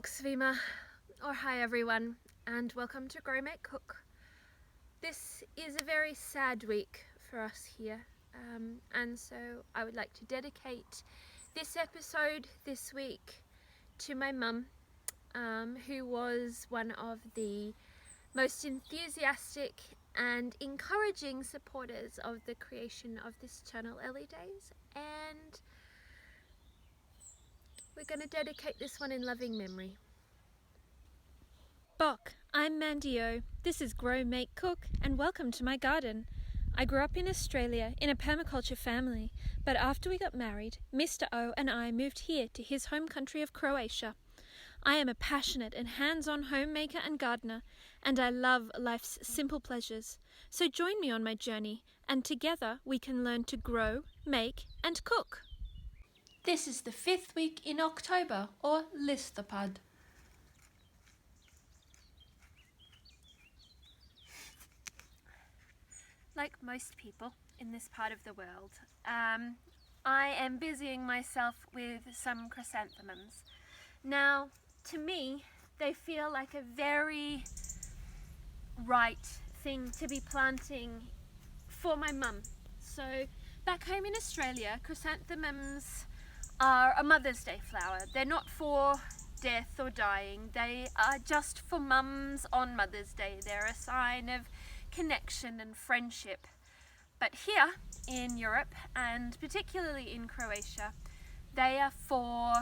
Svima, or hi everyone, and welcome to Grow, Make, Cook. This is a very sad week for us here, and so I would like to dedicate this episode this week to my mum, who was one of the most enthusiastic and encouraging supporters of the creation of this channel early days, and we're going to dedicate this one in loving memory. Bok, I'm Mandio. This is Grow, Make, Cook, and welcome to my garden. I grew up in Australia in a permaculture family, but after we got married, Mr. O and I moved here to his home country of Croatia. I am a passionate and hands-on homemaker and gardener, and I love life's simple pleasures. So join me on my journey, and together we can learn to grow, make, and cook. This is the 5th week in October, or listopad. Like most people in this part of the world, I am busying myself with some chrysanthemums. Now, to me, they feel like a very right thing to be planting for my mum. So, back home in Australia, chrysanthemums are a Mother's Day flower. They're not for death or dying. They are just for mums on Mother's Day. They're a sign of connection and friendship. But here in Europe, and particularly in Croatia, they are for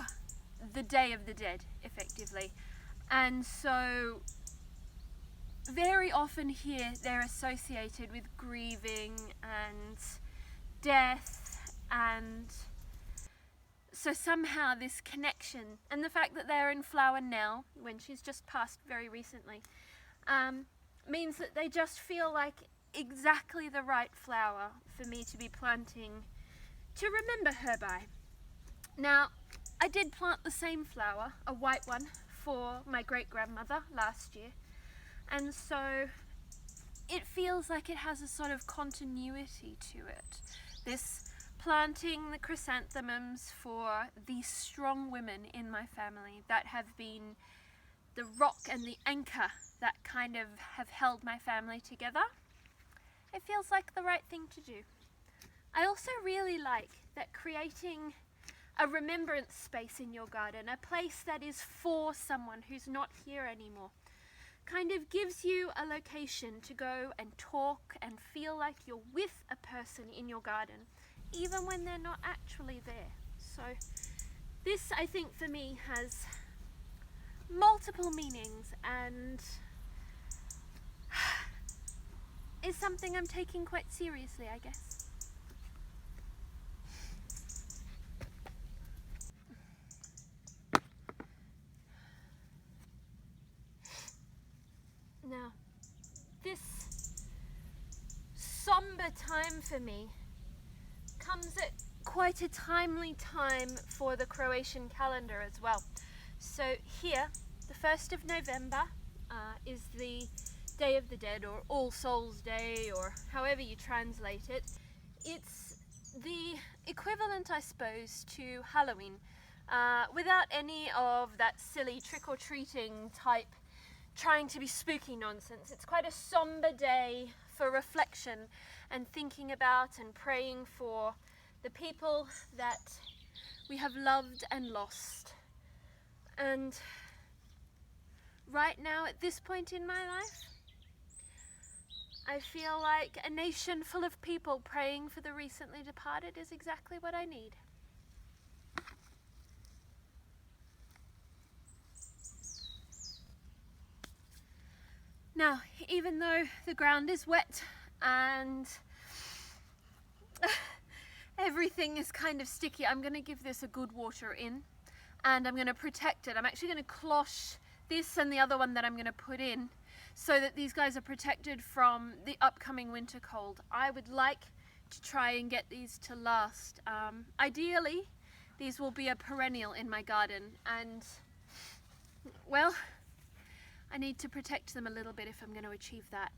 the Day of the Dead, effectively. And so very often here they're associated with grieving and death, and so somehow this connection and the fact that they're in flower now, when she's just passed very recently, means that they just feel like exactly the right flower for me to be planting to remember her by. Now, I did plant the same flower, a white one, for my great-grandmother last year, and so it feels like it has a sort of continuity to it. This planting the chrysanthemums for these strong women in my family that have been the rock and the anchor that kind of have held my family together. It feels like the right thing to do. I also really like that creating a remembrance space in your garden, a place that is for someone who's not here anymore, kind of gives you a location to go and talk and feel like you're with a person in your garden, even when they're not actually there. So this, I think, for me has multiple meanings and is something I'm taking quite seriously, I guess. Now, this somber time for me comes at quite a timely time for the Croatian calendar as well. So here, the 1st of November is the Day of the Dead, or All Souls Day, or however you translate it. It's the equivalent, I suppose, to Halloween, without any of that silly trick-or-treating type trying to be spooky nonsense. It's quite a somber day for reflection and thinking about and praying for the people that we have loved and lost. And right now, at this point in my life, I feel like a nation full of people praying for the recently departed is exactly what I need. Now, even though the ground is wet and everything is kind of sticky, I'm going to give this a good water in, and I'm going to protect it. I'm actually going to cloche this and the other one that I'm going to put in so that these guys are protected from the upcoming winter cold. I would like to try and get these to last. Ideally, these will be a perennial in my garden, and well, I need to protect them a little bit if I'm going to achieve that.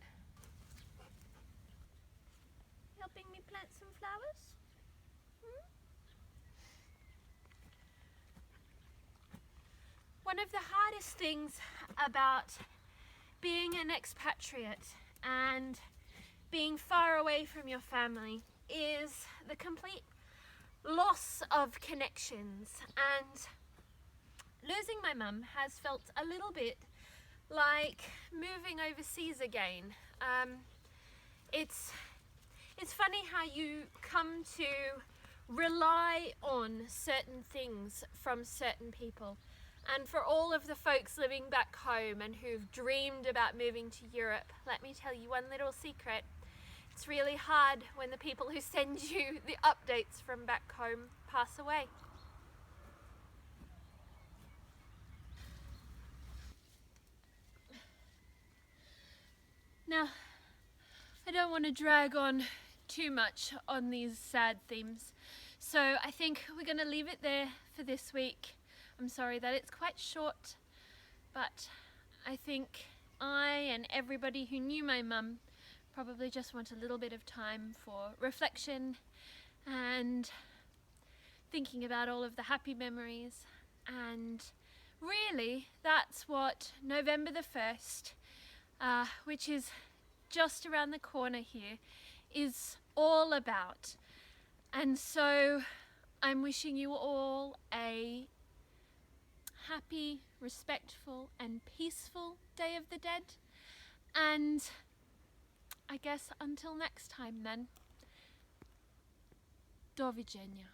Helping me plant some flowers? One of the hardest things about being an expatriate and being far away from your family is the complete loss of connections, and losing my mum has felt a little bit like moving overseas again. It's funny how you come to rely on certain things from certain people. And for all of the folks living back home and who've dreamed about moving to Europe, let me tell you one little secret. It's really hard when the people who send you the updates from back home pass away. Now, I don't want to drag on too much on these sad themes, so I think we're going to leave it there for this week. I'm sorry that it's quite short, but I think I and everybody who knew my mum probably just want a little bit of time for reflection and thinking about all of the happy memories. And really, that's what November the 1st, which is just around the corner here, is all about. And so I'm wishing you all a happy, respectful and peaceful Day of the Dead, and I guess until next time then, do widzenia.